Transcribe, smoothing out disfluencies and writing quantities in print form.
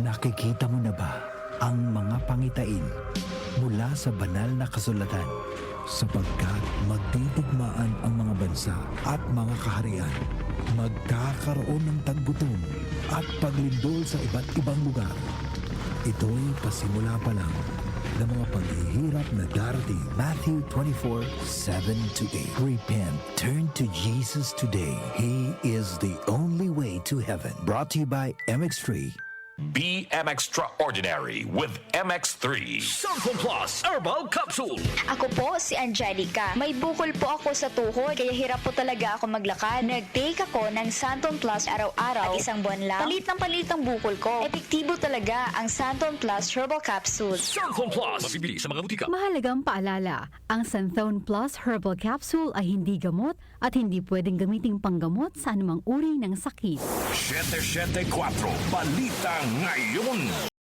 Nakikita mo na ba ang mga pangitain mula sa banal na kasulatan? Sapagkat magtitigmaan ang mga bansa at mga kaharian, magkakaroon ng taggutom at paglindol sa iba't ibang lugar. Ito'y pasimula pa lang ng mga paghihirap na darating. Matthew 24:7-8. Repent, turn to Jesus today. He is the only way to heaven. Brought to you by MX3. Be extraordinary with MX3. Santon Plus Herbal Capsule. Ako po si Angelica. May bukol po ako sa tuhod, kaya hirap po talaga ako maglakad. Nag-take ako ng Santon Plus araw-araw at isang buwan lang. Palit ng palit ang bukol ko. Epektibo talaga ang Santon Plus Herbal Capsule. Santon Plus. Mabibili sa mga butika. Mahalagang paalala, ang Santhone Plus Herbal Capsule ay hindi gamot at hindi pwedeng gamiting panggamot sa anumang uri ng sakit. 774 Balita ngayon.